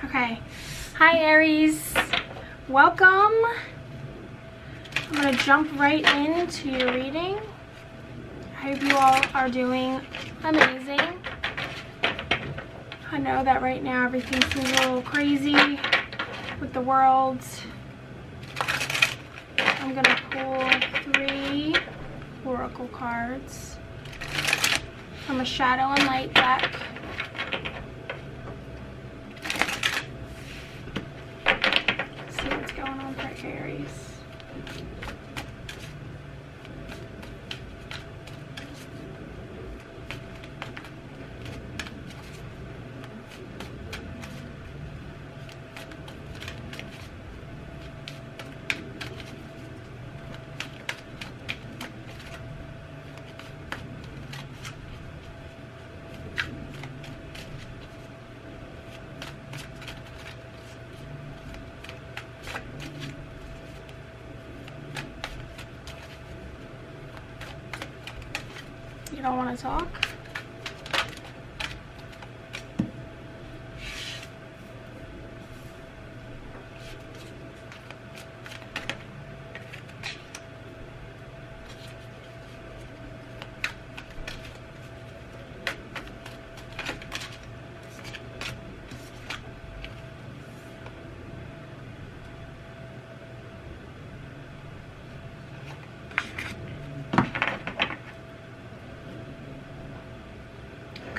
Okay. Hi Aries. Welcome. I'm going to jump right into your reading. I hope you all are doing amazing. I know that right now everything seems a little crazy with the world. I'm going to pull 3 oracle cards from a shadow and light deck. See what's going on for Aries. You don't want to talk?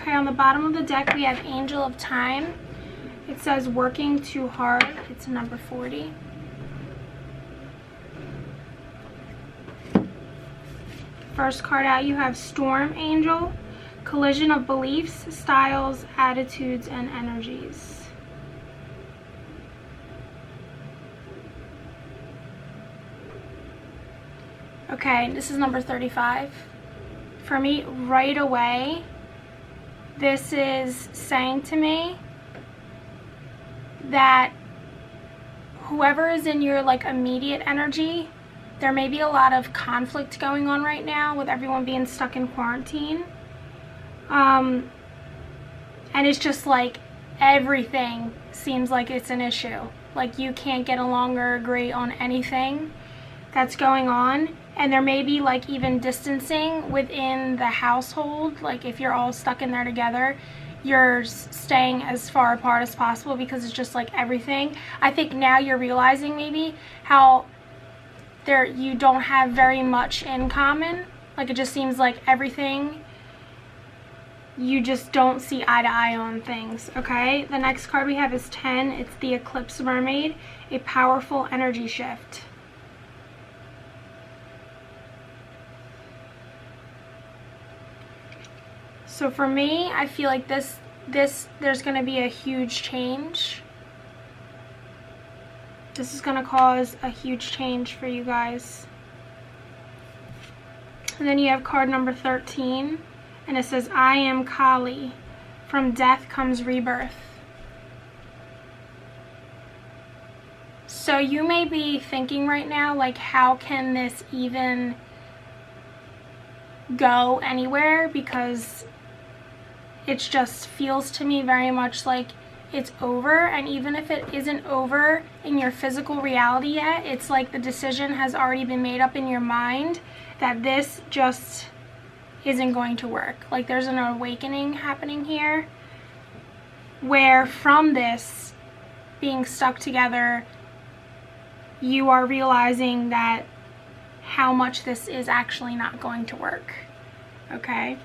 Okay, on the bottom of the deck we have Angel of Time. It says working too hard. It's number 40. First card out you have Storm Angel. Collision of beliefs, styles, attitudes, and energies. Okay, this is number 35. For me, right away, this is saying to me that whoever is in your immediate energy, there may be a lot of conflict going on right now with everyone being stuck in quarantine. And it's just everything seems like it's an issue. You can't get along or agree on anything that's going on. And there may be even distancing within the household. If you're all stuck in there together, you're staying as far apart as possible because it's just everything. I think now you're realizing maybe how you don't have very much in common. It just seems like everything, you just don't see eye to eye on things, okay? The next card we have is 10. It's the Eclipse Mermaid, a powerful energy shift. So for me, I feel like there's going to be a huge change. This is going to cause a huge change for you guys. And then you have card number 13, and it says, I am Kali. From death comes rebirth. So you may be thinking right now, how can this even go anywhere? Because it just feels to me very much like it's over, and even if it isn't over in your physical reality yet, it's like the decision has already been made up in your mind that this just isn't going to work. There's an awakening happening here where from this being stuck together, you are realizing that how much this is actually not going to work, okay?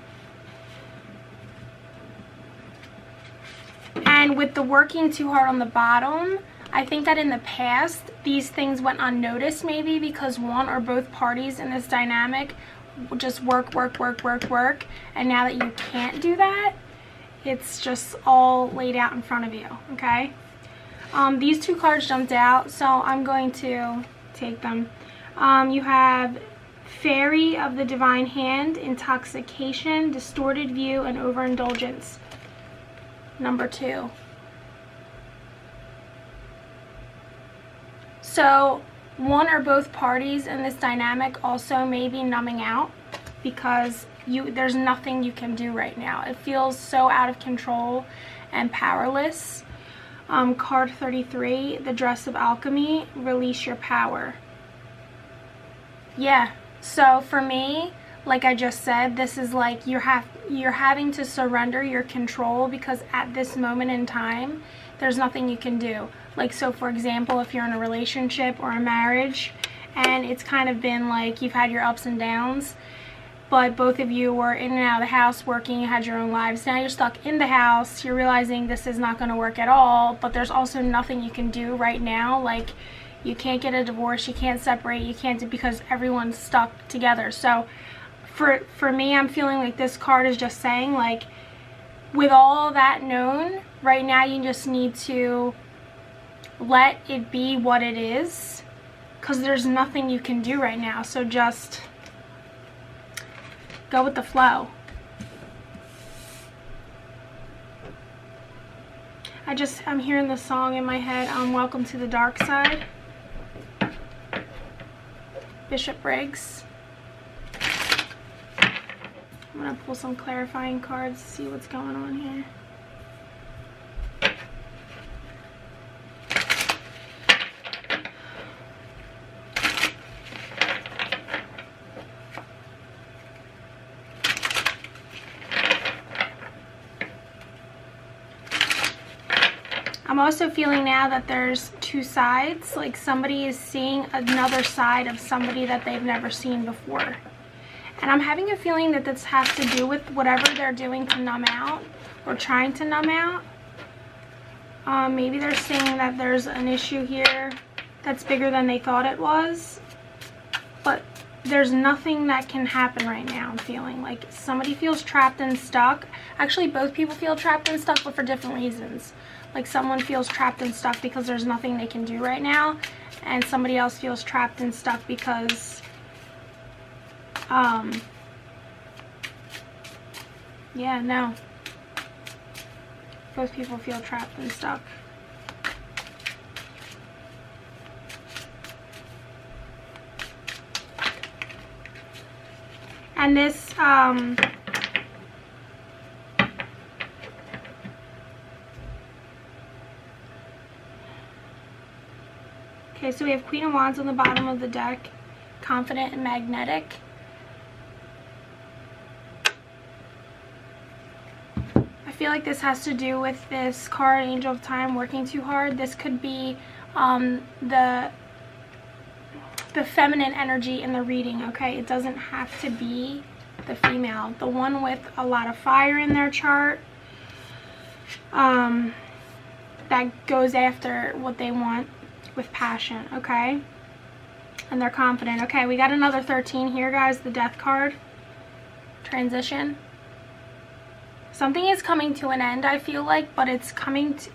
And with the working too hard on the bottom, I think that in the past, these things went unnoticed maybe because one or both parties in this dynamic just work. And now that you can't do that, it's just all laid out in front of you, okay? These 2 cards jumped out, so I'm going to take them. You have Fairy of the Divine Hand, Intoxication, Distorted View, and Overindulgence. Number 2. So one or both parties in this dynamic also may be numbing out because there's nothing you can do right now. It feels so out of control and powerless. Card 33, the Dress of Alchemy, release your power. Yeah, so for me, like I just said, this is like you're having to surrender your control, because at this moment in time, there's nothing you can do. Like, so for example, if you're in a relationship or a marriage, and it's kind of been like you've had your ups and downs, but both of you were in and out of the house working, you had your own lives. Now you're stuck in the house, you're realizing this is not going to work at all, but there's also nothing you can do right now. Like, you can't get a divorce, you can't separate, you can't do, because everyone's stuck together. So for me, I'm feeling like this card is just saying, like, with all that known, right now you just need to let it be what it is, because there's nothing you can do right now. So just go with the flow. I'm hearing the song in my head, Welcome to the Dark Side. Bishop Briggs. I'm going to pull some clarifying cards to see what's going on here. I'm also feeling now that there's two sides, like somebody is seeing another side of somebody that they've never seen before. And I'm having a feeling that this has to do with whatever they're doing to numb out, or trying to numb out. Maybe they're saying that there's an issue here that's bigger than they thought it was, but there's nothing that can happen right now. I'm feeling like somebody feels trapped and stuck. Actually, both people feel trapped and stuck, but for different reasons. Like, someone feels trapped and stuck because there's nothing they can do right now, and somebody else feels trapped and stuck because yeah, no, both people feel trapped and stuck. And this okay, so we have Queen of Wands on the bottom of the deck, confident and magnetic. I feel like this has to do with this card, Angel of Time, working too hard. This could be the feminine energy in the reading, okay? It doesn't have to be the female. The one with a lot of fire in their chart, that goes after what they want with passion, okay? And they're confident. Okay, we got another 13 here, guys, the Death card. Transition. Something is coming to an end, I feel like, but it's coming to,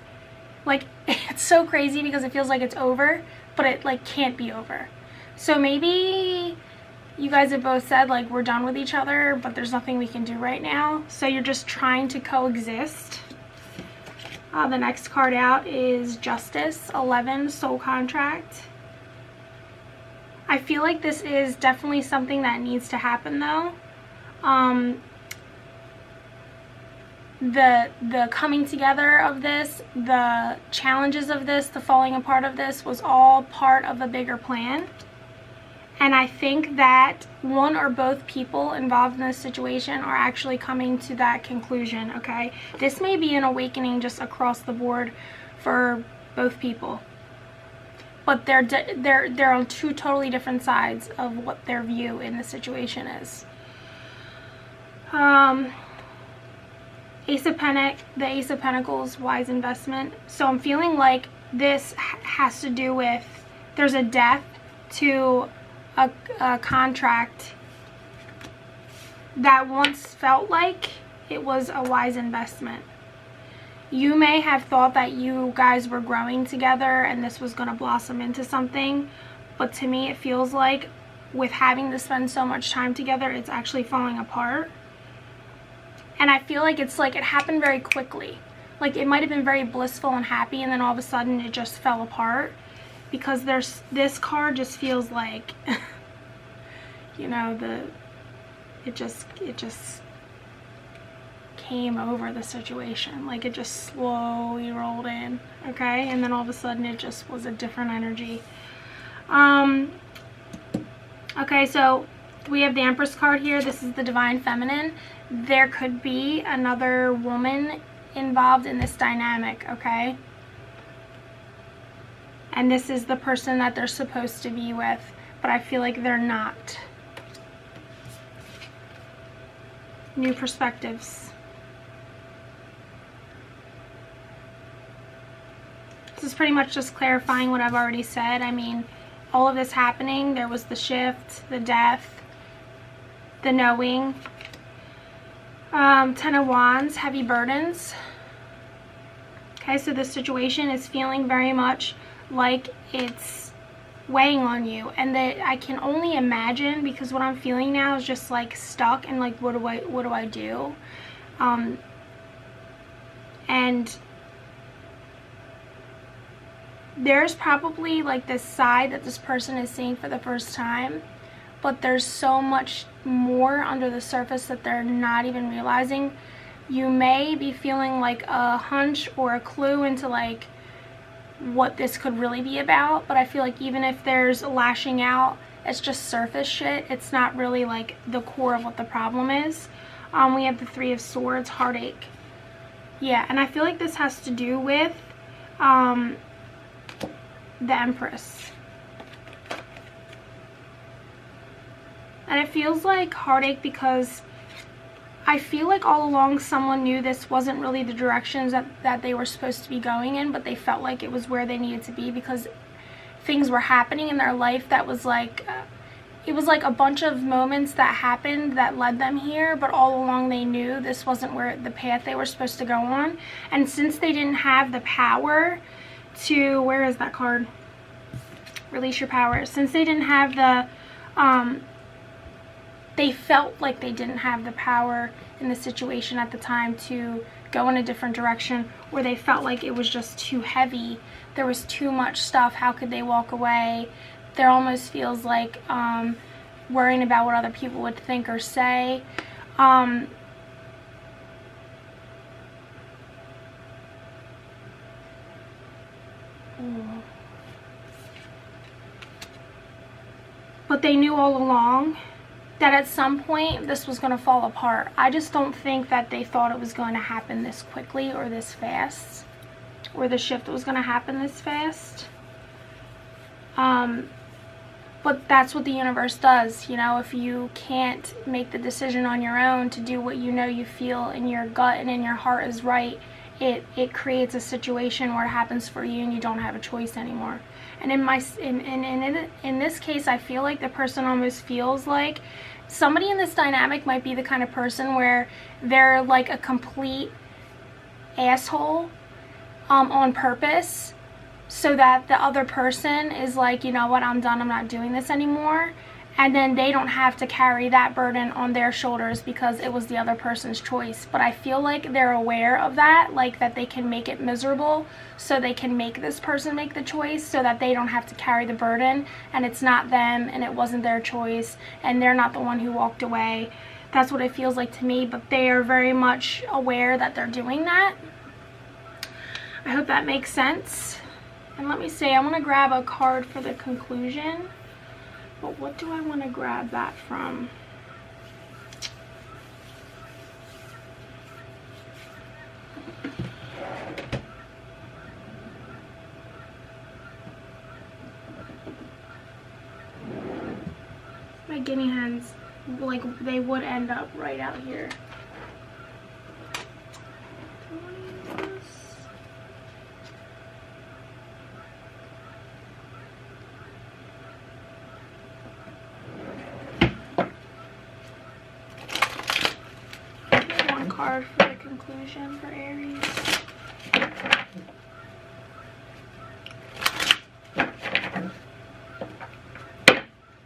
like, it's so crazy because it feels like it's over, but it, like, can't be over. So maybe you guys have both said, like, we're done with each other, but there's nothing we can do right now. So you're just trying to coexist. The next card out is Justice, 11, Soul Contract. I feel like this is definitely something that needs to happen, though. The coming together of this, the challenges of this, the falling apart of this was all part of a bigger plan. And I think that one or both people involved in this situation are actually coming to that conclusion, okay? This may be an awakening just across the board for both people. But they're on two totally different sides of what their view in the situation is. The Ace of Pentacles, wise investment. So I'm feeling like this has to do with, there's a death to a contract that once felt like it was a wise investment. You may have thought that you guys were growing together and this was going to blossom into something, but to me it feels like with having to spend so much time together, it's actually falling apart. And I feel like it's like it happened very quickly. Like, it might have been very blissful and happy, and then all of a sudden it just fell apart. Because this card just feels like, you know, it just came over the situation. Like, it just slowly rolled in. okay? And then all of a sudden it just was a different energy. Okay, so we have the Empress card here. This is the Divine Feminine. There could be another woman involved in this dynamic, okay? And this is the person that they're supposed to be with, but I feel like they're not. New perspectives. This is pretty much just clarifying what I've already said. I mean, all of this happening, there was the shift, the death, the knowing. 10 of Wands, heavy burdens. Okay, so this situation is feeling very much like it's weighing on you, and that I can only imagine, because what I'm feeling now is just like stuck and like what do I do? And there's probably like this side that this person is seeing for the first time, but there's so much more under the surface that they're not even realizing. You may be feeling like a hunch or a clue into like what this could really be about, but I feel like even if there's lashing out, it's just surface shit. It's not really like the core of what the problem is. We have the Three of Swords, heartache. Yeah, and I feel like this has to do with the Empress. And it feels like heartache because I feel like all along someone knew this wasn't really the directions that they were supposed to be going in, but they felt like it was where they needed to be because things were happening in their life that was like, it was like a bunch of moments that happened that led them here, but all along they knew this wasn't where the path they were supposed to go on. And since they didn't have the power to, where is that card? Release your power. Since they didn't have the, they felt like they didn't have the power in the situation at the time to go in a different direction, or they felt like it was just too heavy. There was too much stuff. How could they walk away? There almost feels like worrying about what other people would think or say. But they knew all along that at some point this was going to fall apart. I just don't think that they thought it was going to happen this quickly or this fast, or the shift was going to happen this fast. But that's what the universe does, you know. If you can't make the decision on your own to do what you know you feel in your gut and in your heart is right, it creates a situation where it happens for you and you don't have a choice anymore. And in this case, I feel like the person almost feels like somebody in this dynamic might be the kind of person where they're like a complete asshole on purpose, so that the other person is like, you know what, I'm done, I'm not doing this anymore. And then they don't have to carry that burden on their shoulders because it was the other person's choice. But I feel like they're aware of that, like that they can make it miserable so they can make this person make the choice so that they don't have to carry the burden, and it's not them and it wasn't their choice and they're not the one who walked away. That's what it feels like to me, but they are very much aware that they're doing that. I hope that makes sense. And let me see, I want to grab a card for the conclusion. But what do I want to grab that from? My guinea hens, like, they would end up right out here. Card for the conclusion for Aries.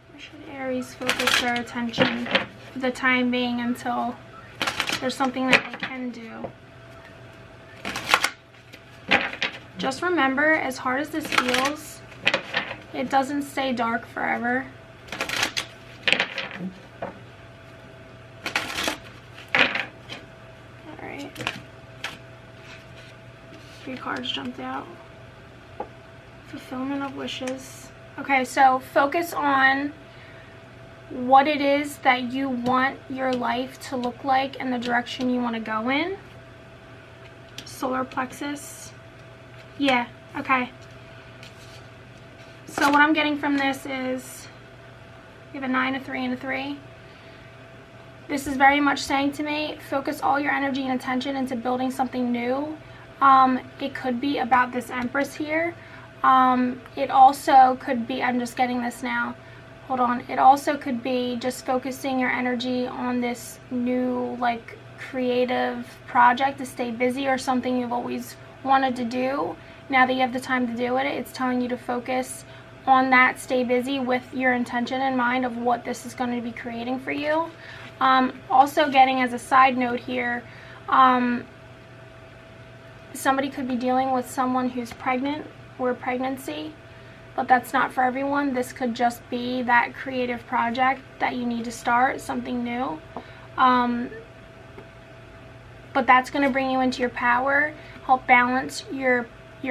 Where should Aries focus their attention for the time being until there's something that they can do? Just remember, as hard as this feels, it doesn't stay dark forever. cards jumped out. Fulfillment of wishes. Okay, so focus on what it is that you want your life to look like and the direction you want to go in. Solar plexus. Yeah, okay. So what I'm getting from this is we have a 9, a 3, and a 3. This is very much saying to me, focus all your energy and attention into building something new. It could be about this Empress here. It also could be, I'm just getting this now, hold on. It also could be just focusing your energy on this new, like, creative project to stay busy, or something you've always wanted to do. Now that you have the time to do it, it's telling you to focus on that, stay busy with your intention in mind of what this is going to be creating for you. Also getting, as a side note here, somebody could be dealing with someone who's pregnant or pregnancy, but that's not for everyone. This could just be that creative project that you need to start, something new. But that's going to bring you into your power, help balance your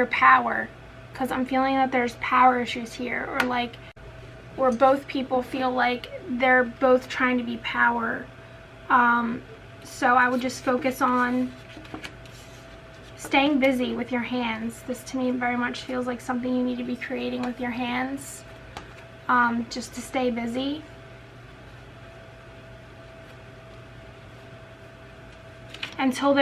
power, because I'm feeling that there's power issues here, or like where both people feel like they're both trying to be power. So I would just focus on staying busy with your hands. This to me very much feels like something you need to be creating with your hands, just to stay busy. Until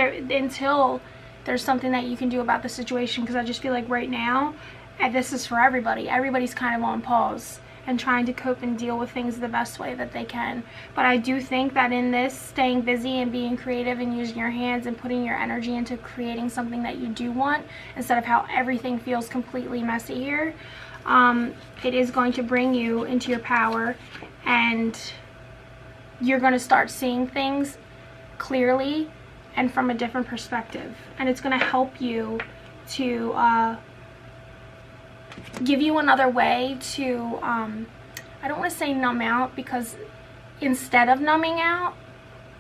there's something that you can do about the situation, because I just feel like right now, and this is for everybody, everybody's kind of on pause and trying to cope and deal with things the best way that they can. But I do think that in this, staying busy and being creative and using your hands and putting your energy into creating something that you do want, instead of how everything feels completely messy here, it is going to bring you into your power, and you're going to start seeing things clearly and from a different perspective. And it's going to help you to give you another way to, I don't want to say numb out, because instead of numbing out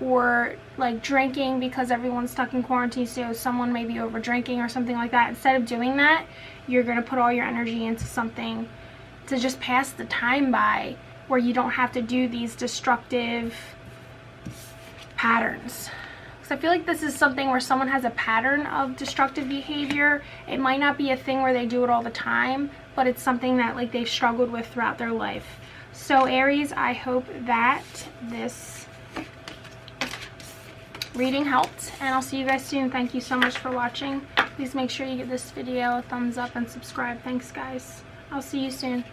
or like drinking because everyone's stuck in quarantine, so someone may be over drinking or something like that, instead of doing that, you're going to put all your energy into something to just pass the time by, where you don't have to do these destructive patterns. I feel like this is something where someone has a pattern of destructive behavior. It might not be a thing where they do it all the time, but it's something that like they've struggled with throughout their life. So Aries, I hope that this reading helped, and I'll see you guys soon. Thank you so much for watching. Please make sure you give this video a thumbs up and subscribe. Thanks guys. I'll see you soon.